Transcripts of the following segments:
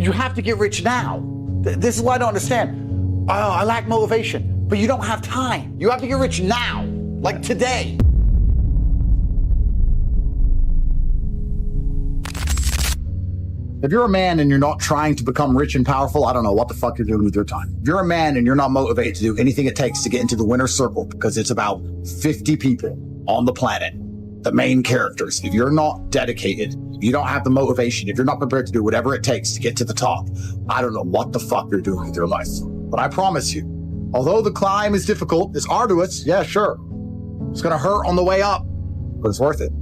You have to get rich now. This is what I don't understand. I lack motivation, but you don't have time. You have to get rich now, like today. If you're a man and you're not trying to become rich and powerful, I don't know what the fuck you're doing with your time. If you're a man and you're not motivated to do anything it takes to get into the winner's circle, because it's about 50 people on the planet, the main characters. If you're not dedicated, if you don't have the motivation, if you're not prepared to do whatever it takes to get to the top, I don't know what the fuck you're doing with your life. But I promise you, although the climb is difficult, it's arduous, yeah, sure. It's gonna hurt on the way up, but it's worth it.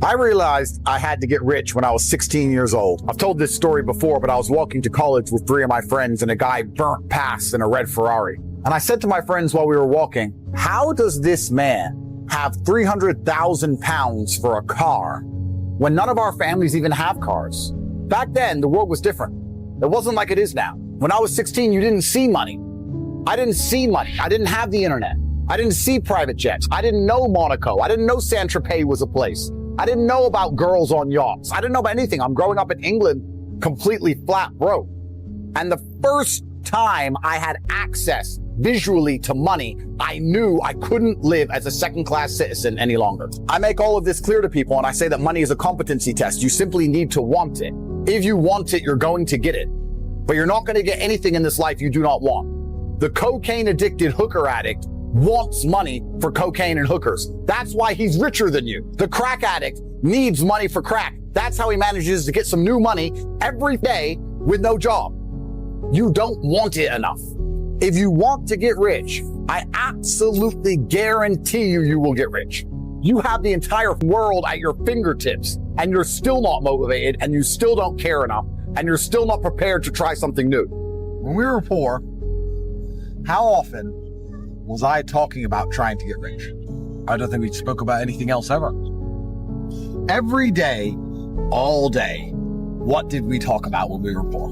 I realized I had to get rich when I was 16 years old. I've told this story before, but I was walking to college with 3 of my friends and a guy burnt past in a red Ferrari. And I said to my friends while we were walking, how does this man have 300,000 pounds for a car when none of our families even have cars? Back then, the world was different. It wasn't like it is now. When I was 16, you didn't see money. I didn't see money. I didn't have the internet. I didn't see private jets. I didn't know Monaco. I didn't know Saint-Tropez was a place. I didn't know about girls on yachts. I didn't know about anything. I'm growing up in England completely flat broke. And the first time I had access visually to money, I knew I couldn't live as a second-class citizen any longer. I make all of this clear to people, and I say that money is a competency test. You simply need to want it. If you want it, you're going to get it. But you're not going to get anything in this life you do not want. The cocaine-addicted hooker addict wants money for cocaine and hookers. That's why he's richer than you. The crack addict needs money for crack. That's how he manages to get some new money every day with no job. You don't want it enough. If you want to get rich, I absolutely guarantee you will get rich. You have the entire world at your fingertips, and you're still not motivated, and you still don't care enough, and you're still not prepared to try something new. When we were poor, how often was I talking about trying to get rich? I don't think we spoke about anything else ever. Every day, all day, what did we talk about when we were poor?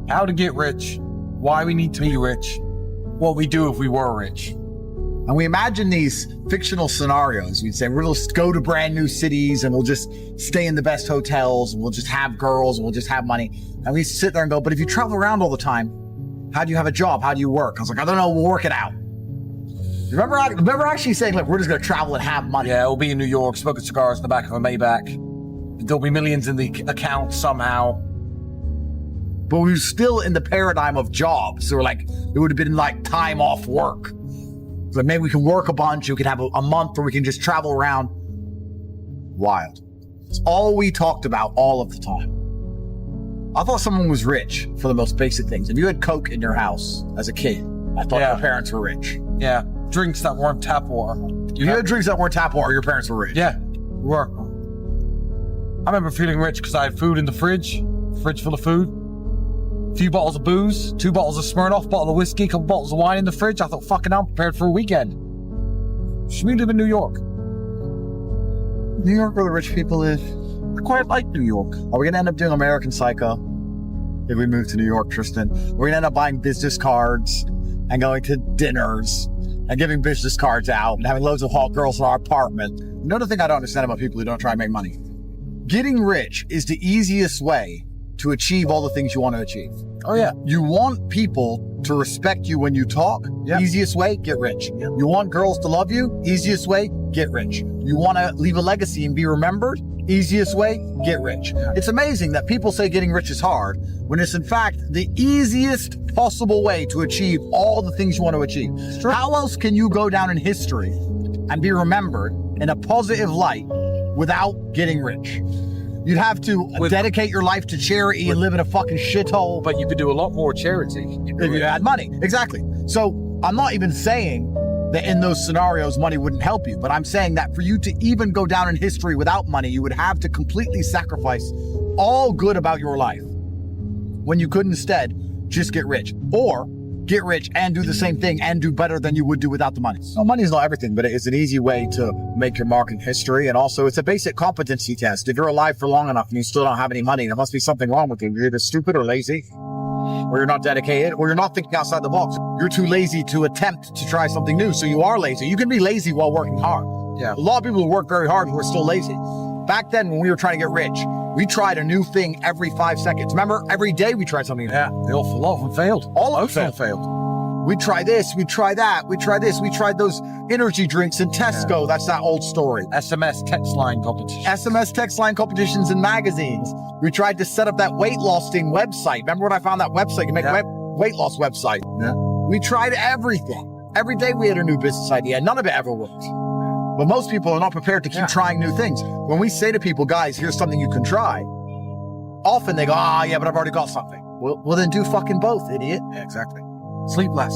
How to get rich, why we need to be rich, what we do if we were rich. And we imagine these fictional scenarios. We'd say, we'll just go to brand new cities and we'll just stay in the best hotels and we'll just have girls and we'll just have money. And we sit there and go, but if you travel around all the time, how do you have a job? How do you work? I was like, I don't know, we'll work it out. Remember actually saying, look, we're just going to travel and have money. Yeah, we'll be in New York, smoking cigars in the back of a Maybach. There'll be millions in the account somehow. But we were still in the paradigm of jobs. So we're like, it would have been like time off work. So maybe we can work a bunch. We could have a month where we can just travel around. Wild. It's all we talked about all of the time. I thought someone was rich for the most basic things. If you had Coke in your house as a kid, I thought your parents were rich. Yeah, drinks that weren't tap water. If you had drinks that weren't tap water, your parents were rich. Yeah, we were. I remember feeling rich because I had food in the fridge full of food. A few bottles of booze, 2 bottles of Smirnoff, bottle of whiskey, a couple bottles of wine in the fridge. I thought, fucking hell, I'm prepared for a weekend. Should we live in New York? New York, where the rich people live. I quite like New York. Are we going to end up doing American Psycho if we move to New York, Tristan? We're going to end up buying business cards and going to dinners and giving business cards out and having loads of hot girls in our apartment. Another thing I don't understand about people who don't try and make money. Getting rich is the easiest way to achieve all the things you want to achieve. Oh, yeah. You want people to respect you when you talk. Yep. Easiest way, get rich. Yep. You want girls to love you. Easiest way, get rich. You want to leave a legacy and be remembered. Easiest way, get rich. It's amazing that people say getting rich is hard when it's in fact the easiest possible way to achieve all the things you want to achieve. How else can you go down in history and be remembered in a positive light without getting rich? You'd have to dedicate your life to charity and live in a fucking shithole. But you could do a lot more charity if you had money. Exactly. So I'm not even saying that in those scenarios, money wouldn't help you. But I'm saying that for you to even go down in history without money, you would have to completely sacrifice all good about your life when you could instead just get rich. Or get rich and do the same thing and do better than you would do without the money. So money is not everything, but it is an easy way to make your mark in history. And also it's a basic competency test. If you're alive for long enough and you still don't have any money, there must be something wrong with you. You're either stupid or lazy, or you're not dedicated, or you're not thinking outside the box. You're too lazy to attempt to try something new. So you are lazy. You can be lazy while working hard. Yeah. A lot of people who work very hard who are still lazy. Back then when we were trying to get rich, We tried a new thing every 5 seconds. Remember, every day we tried something. Yeah, a lot of them failed. All of them failed. We try this, we try that, we try this, we tried those energy drinks in Tesco. Yeah. That's that old story. SMS text line competition. SMS text line competitions in magazines. We tried to set up that weight loss thing website. Remember when I found that website? You make weight loss website. Yeah. We tried everything. Every day we had a new business idea. None of it ever worked. But most people are not prepared to keep trying new things. When we say to people, guys, here's something you can try, often they go, yeah, but I've already got something. Well, then do fucking both, idiot. Yeah, exactly. Sleep less.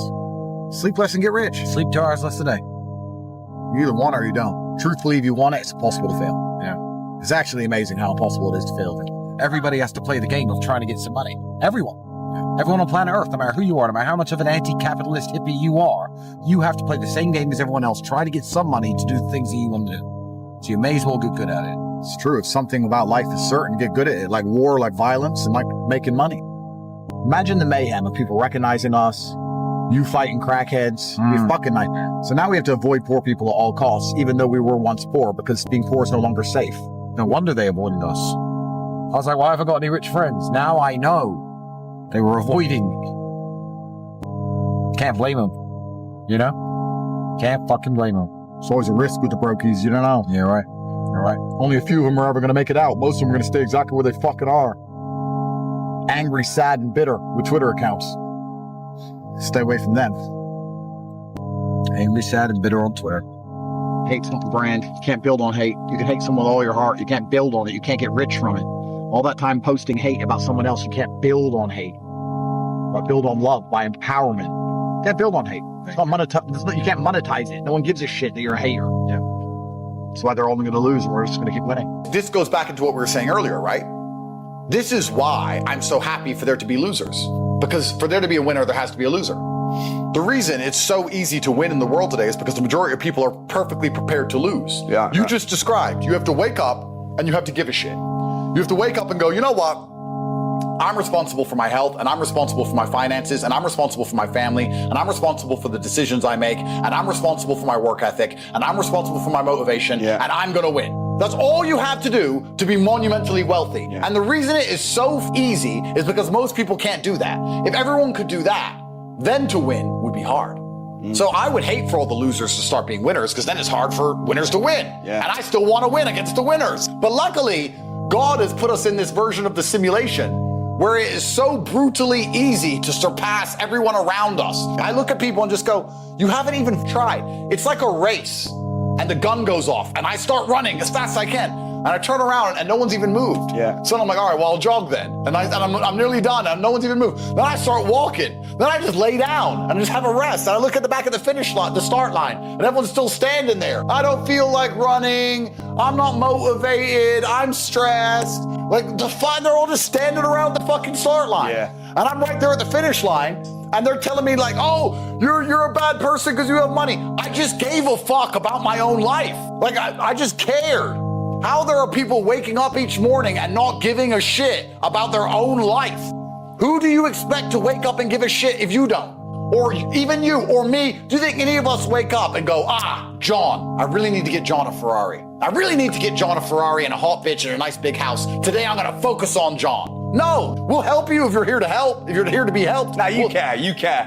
Sleep less and get rich. Sleep 2 hours less a day. You either want it or you don't. Truthfully, if you want it, it's impossible to fail. Yeah. It's actually amazing how impossible it is to fail. Everybody has to play the game of trying to get some money. Everyone. Everyone on planet Earth, no matter who you are, no matter how much of an anti-capitalist hippie you are, you have to play the same game as everyone else. Try to get some money to do the things that you want to do. So you may as well get good at it. It's true. If something about life is certain, get good at it. Like war, like violence, and like making money. Imagine the mayhem of people recognizing us, you fighting crackheads, you fucking nightmare. So now we have to avoid poor people at all costs, even though we were once poor, because being poor is no longer safe. No wonder they avoided us. I was like, why have I got any rich friends? Now I know. They were avoiding me. Can't blame them. You know? Can't fucking blame them. It's always a risk with the brokies, you don't know. Yeah, right. You're right. Only a few of them are ever going to make it out. Most of them are going to stay exactly where they fucking are. Angry, sad, and bitter with Twitter accounts. Stay away from them. Angry, sad, and bitter on Twitter. Hate's not a brand. You can't build on hate. You can hate someone with all your heart. You can't build on it. You can't get rich from it. All that time posting hate about someone else, you can't build on hate. But build on love, by empowerment. You can't build on hate. It's not you can't monetize it. No one gives a shit that you're a hater. Yeah. That's why they're only going to lose and we're just going to keep winning. This goes back into what we were saying earlier, right? This is why I'm so happy for there to be losers. Because for there to be a winner, there has to be a loser. The reason it's so easy to win in the world today is because the majority of people are perfectly prepared to lose. Yeah. You just described, you have to wake up and you have to give a shit. You have to wake up and go, you know what? I'm responsible for my health, and I'm responsible for my finances, and I'm responsible for my family, and I'm responsible for the decisions I make, and I'm responsible for my work ethic, and I'm responsible for my motivation, and I'm gonna win. That's all you have to do to be monumentally wealthy. Yeah. And the reason it is so easy is because most people can't do that. If everyone could do that, then to win would be hard. So I would hate for all the losers to start being winners, because then it's hard for winners to win. Yeah. And I still want to win against the winners. But luckily, God has put us in this version of the simulation where it is so brutally easy to surpass everyone around us. I look at people and just go, you haven't even tried. It's like a race, and the gun goes off, and I start running as fast as I can. And I turn around and no one's even moved. Yeah. So I'm like, all right, well, I'll jog then. And I'm nearly done and no one's even moved. Then I start walking. Then I just lay down and just have a rest. And I look at the back of the finish line, the start line, and everyone's still standing there. I don't feel like running. I'm not motivated. I'm stressed. Like, they're all just standing around the fucking start line. Yeah. And I'm right there at the finish line. And they're telling me like, oh, you're a bad person because you have money. I just gave a fuck about my own life. Like, I just cared. How there are people waking up each morning and not giving a shit about their own life. Who do you expect to wake up and give a shit if you don't? Or even you or me, do you think any of us wake up and go, John, I really need to get John a Ferrari. I really need to get John a Ferrari and a hot bitch and a nice big house. Today I'm gonna focus on John. No, we'll help you if you're here to help, if you're here to be helped. Now you care.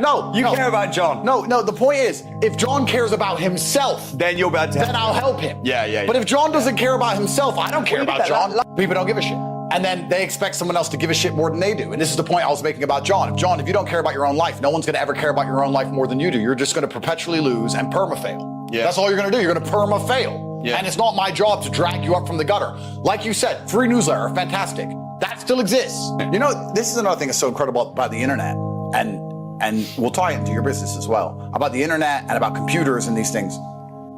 No. You care about John. No, the point is, if John cares about himself, then you're about to help. Then I'll help him. Yeah. But if John doesn't care about himself, I don't care about John. People don't give a shit. And then they expect someone else to give a shit more than they do. And this is the point I was making about John. If you don't care about your own life, no one's gonna ever care about your own life more than you do. You're just gonna perpetually lose and perma-fail. Yeah. That's all you're gonna do. You're gonna perma-fail. Yeah. And it's not my job to drag you up from the gutter. Like you said, free newsletter, fantastic. That still exists. You know, this is another thing that's so incredible about the internet, and we'll tie it into your business as well, about the internet and about computers and these things.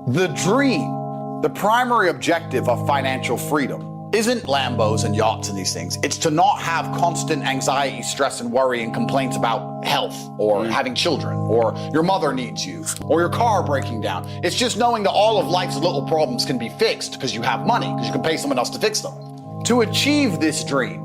The dream, the primary objective of financial freedom isn't Lambos and yachts and these things. It's to not have constant anxiety, stress, and worry and complaints about health or having children or your mother needs you or your car breaking down. It's just knowing that all of life's little problems can be fixed because you have money, because you can pay someone else to fix them. To achieve this dream,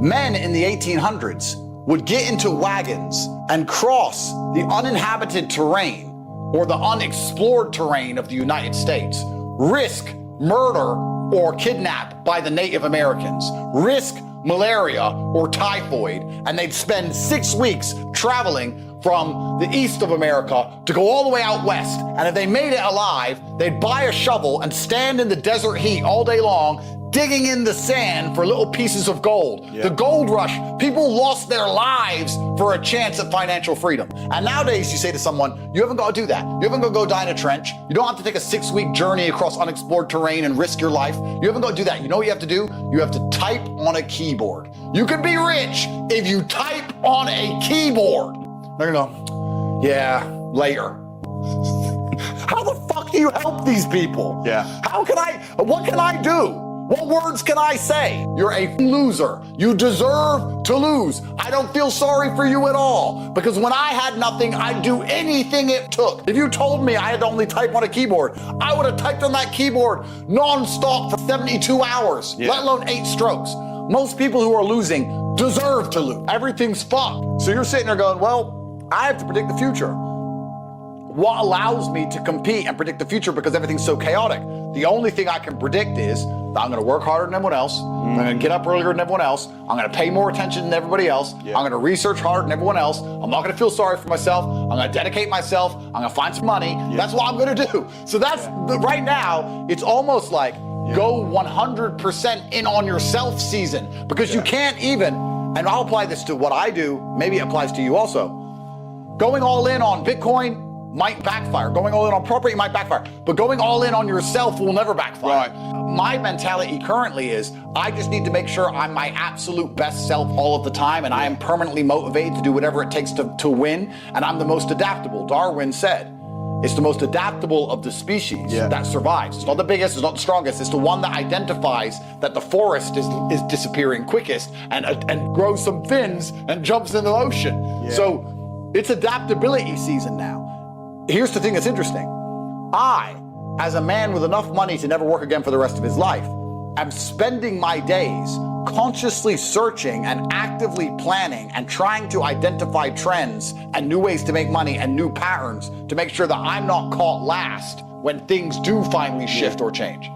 men in the 1800s would get into wagons and cross the uninhabited terrain or the unexplored terrain of the United States, risk murder or kidnapped by the Native Americans, risk malaria or typhoid, and they'd spend 6 weeks traveling from the east of America to go all the way out west. And if they made it alive, they'd buy a shovel and stand in the desert heat all day long, digging in the sand for little pieces of gold. Yeah. The gold rush, people lost their lives for a chance at financial freedom. And nowadays you say to someone, you haven't got to do that. You haven't got to go die in a trench. You don't have to take a 6-week journey across unexplored terrain and risk your life. You haven't got to do that. You know what you have to do? You have to type on a keyboard. You can be rich if you type on a keyboard. They're gonna go, yeah, later. How the fuck do you help these people? Yeah. What can I do? What words can I say? You're a loser. You deserve to lose. I don't feel sorry for you at all, because when I had nothing, I'd do anything it took. If you told me I had to only type on a keyboard, I would have typed on that keyboard nonstop for 72 hours, let alone 8 strokes. Most people who are losing deserve to lose. Everything's fucked. So you're sitting there going, well, I have to predict the future. What allows me to compete and predict the future? Because everything's so chaotic. The only thing I can predict is that I'm gonna work harder than everyone else. I'm gonna get up earlier than everyone else. I'm gonna pay more attention than everybody else. I'm gonna research harder than everyone else. I'm not gonna feel sorry for myself. I'm gonna dedicate myself. I'm gonna find some money. That's what I'm gonna do. So that's, right now, it's almost like go 100% in on yourself season, because you can't even, and I'll apply this to what I do, maybe it applies to you also. Going all in on Bitcoin might backfire. Going all in on property might backfire. But going all in on yourself will never backfire. Right. My mentality currently is I just need to make sure I'm my absolute best self all of the time, and I am permanently motivated to do whatever it takes to win, and I'm the most adaptable. Darwin said it's the most adaptable of the species that survives. It's not the biggest, it's not the strongest, it's the one that identifies that the forest is disappearing quickest and grows some fins and jumps in the ocean. So it's adaptability season now. Here's the thing that's interesting. I, as a man with enough money to never work again for the rest of his life, am spending my days consciously searching and actively planning and trying to identify trends and new ways to make money and new patterns to make sure that I'm not caught last when things do finally shift or change.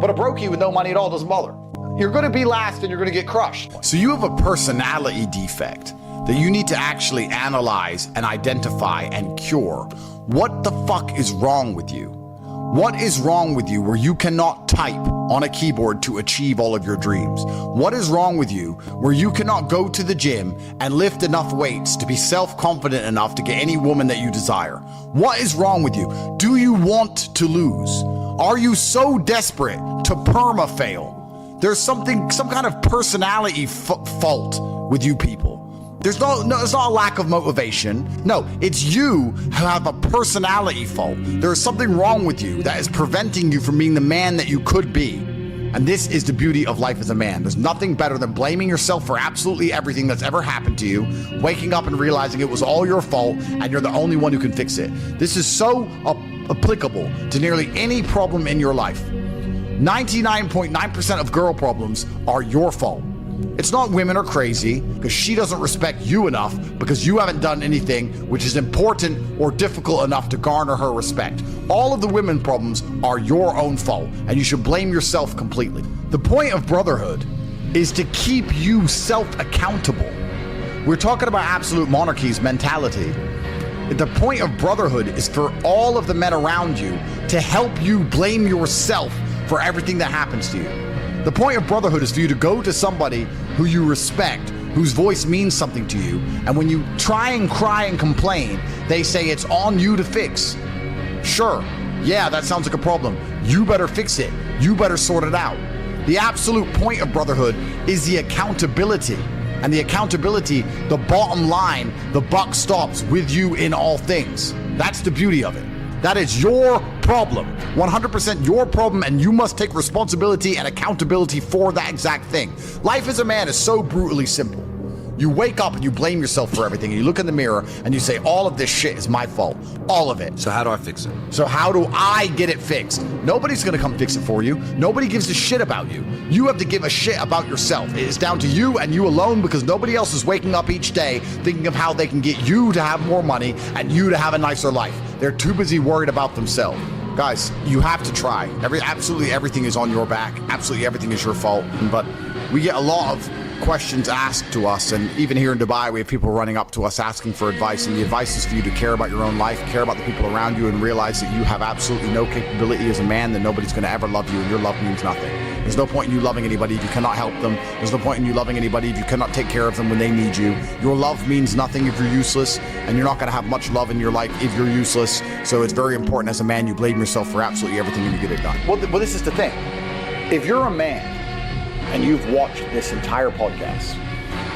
But a brokey with no money at all doesn't bother. You're gonna be last and you're gonna get crushed. So you have a personality defect that you need to actually analyze and identify and cure. What the fuck is wrong with you? What is wrong with you where you cannot type on a keyboard to achieve all of your dreams? What is wrong with you where you cannot go to the gym and lift enough weights to be self-confident enough to get any woman that you desire? What is wrong with you? Do you want to lose? Are you so desperate to perma-fail? There's some kind of personality fault with you people. It's not a lack of motivation. No, it's you who have a personality fault. There is something wrong with you that is preventing you from being the man that you could be. And this is the beauty of life as a man. There's nothing better than blaming yourself for absolutely everything that's ever happened to you, waking up and realizing it was all your fault and you're the only one who can fix it. This is so applicable to nearly any problem in your life. 99.9% of girl problems are your fault. It's not women are crazy because she doesn't respect you enough because you haven't done anything which is important or difficult enough to garner her respect. All of the women problems are your own fault, and you should blame yourself completely. The point of brotherhood is to keep you self-accountable. We're talking about absolute monarchy's mentality. The point of brotherhood is for all of the men around you to help you blame yourself for everything that happens to you. The point of brotherhood is for you to go to somebody who you respect, whose voice means something to you, and when you try and cry and complain, they say it's on you to fix. Sure, yeah, that sounds like a problem. You better fix it. You better sort it out. The absolute point of brotherhood is the accountability. And the accountability, the bottom line, the buck stops with you in all things. That's the beauty of it. That is your problem, 100% your problem, and you must take responsibility and accountability for that exact thing. Life as a man is so brutally simple. You wake up and you blame yourself for everything, and you look in the mirror and you say, all of this shit is my fault, all of it. So how do I fix it? So how do I get it fixed? Nobody's gonna come fix it for you. Nobody gives a shit about you. You have to give a shit about yourself. It is down to you and you alone, because nobody else is waking up each day thinking of how they can get you to have more money and you to have a nicer life. They're too busy worried about themselves. Guys, you have to try. Absolutely everything is on your back. Absolutely everything is your fault. But we get a lot of questions asked to us, and even here in Dubai we have people running up to us asking for advice, and the advice is for you to care about your own life, care about the people around you, and realize that you have absolutely no capability as a man, that nobody's going to ever love you, and your love means nothing. There's no point in you loving anybody if you cannot help them. There's no point in you loving anybody if you cannot take care of them when they need you. Your love means nothing if you're useless, and you're not going to have much love in your life if you're useless. So it's very important as a man you blame yourself for absolutely everything and you get it done. Well, this is the thing. If you're a man and you've watched this entire podcast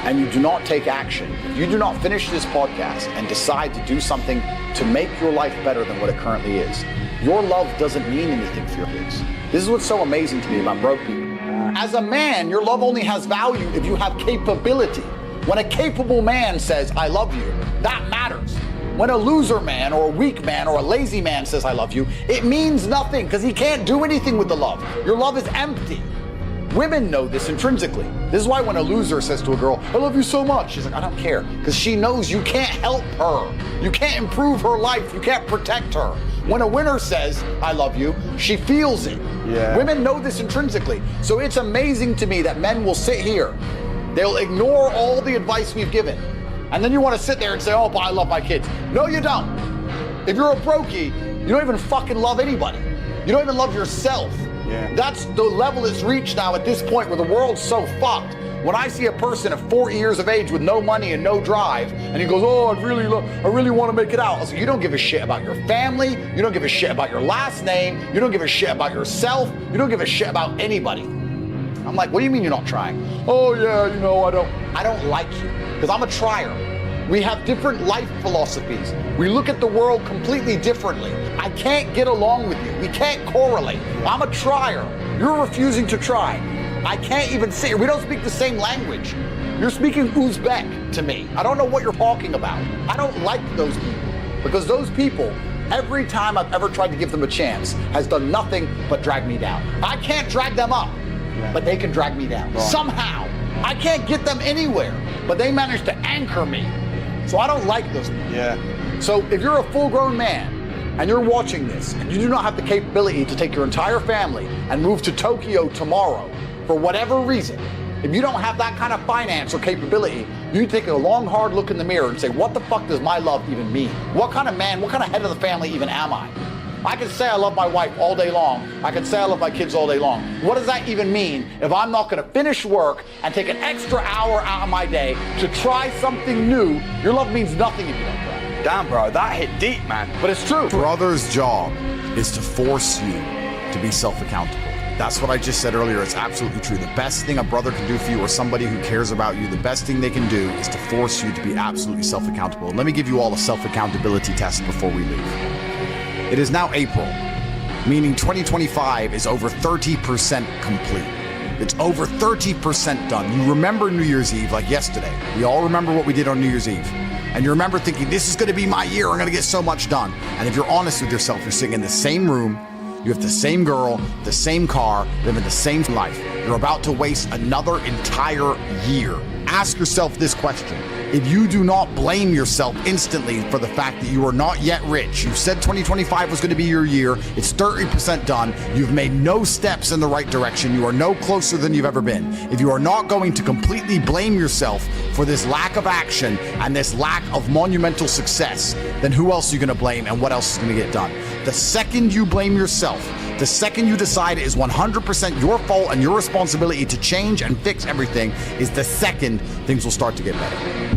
and you do not take action, if you do not finish this podcast and decide to do something to make your life better than what it currently is, your love doesn't mean anything for your kids. This is what's so amazing to me about broke people. As a man, your love only has value if you have capability. When a capable man says, I love you, that matters. When a loser man or a weak man or a lazy man says, I love you, it means nothing because he can't do anything with the love. Your love is empty. Women know this intrinsically. This is why when a loser says to a girl, I love you so much, she's like, I don't care. Because she knows you can't help her. You can't improve her life. You can't protect her. When a winner says, I love you, she feels it. Yeah. Women know this intrinsically. So it's amazing to me that men will sit here. They'll ignore all the advice we've given. And then you want to sit there and say, oh, but I love my kids. No, you don't. If you're a brokey, you don't even fucking love anybody. You don't even love yourself. Yeah. That's the level it's reached now at this point where the world's so fucked. When I see a person at 40 years of age with no money and no drive, and he goes, oh, I really want to make it out. I was like, you don't give a shit about your family. You don't give a shit about your last name. You don't give a shit about yourself. You don't give a shit about anybody. I'm like, what do you mean you're not trying? Oh yeah, I don't like you because I'm a trier. We have different life philosophies. We look at the world completely differently. I can't get along with you. We can't correlate. I'm a trier. You're refusing to try. I can't even see. We don't speak the same language. You're speaking Uzbek to me. I don't know what you're talking about. I don't like those people because those people, every time I've ever tried to give them a chance, has done nothing but drag me down. I can't drag them up, but they can drag me down. Wrong. Somehow. I can't get them anywhere, but they manage to anchor me. So I don't like those people. Yeah. So if you're a full-grown man and you're watching this and you do not have the capability to take your entire family and move to Tokyo tomorrow for whatever reason, if you don't have that kind of finance or capability, you take a long, hard look in the mirror and say, what the fuck does my love even mean? What kind of man, what kind of head of the family even am I? I can say I love my wife all day long. I can say I love my kids all day long. What does that even mean if I'm not going to finish work and take an extra hour out of my day to try something new? Your love means nothing if you don't try. Damn, bro, that hit deep, man. But it's true. Brother's job is to force you to be self-accountable. That's what I just said earlier. It's absolutely true. The best thing a brother can do for you or somebody who cares about you, the best thing they can do is to force you to be absolutely self-accountable. And let me give you all a self-accountability test before we leave. It is now April, meaning 2025 is over 30% complete. It's over 30% done. You remember New Year's Eve like yesterday. We all remember what we did on New Year's Eve. And you remember thinking, this is going to be my year. I'm going to get so much done. And if you're honest with yourself, you're sitting in the same room. You have the same girl, the same car, living the same life. You're about to waste another entire year. Ask yourself this question. If you do not blame yourself instantly for the fact that you are not yet rich, you said 2025 was going to be your year, it's 30% done, you've made no steps in the right direction, you are no closer than you've ever been. If you are not going to completely blame yourself for this lack of action and this lack of monumental success, then who else are you going to blame and what else is going to get done? The second you blame yourself, the second you decide it is 100% your fault and your responsibility to change and fix everything, is the second things will start to get better.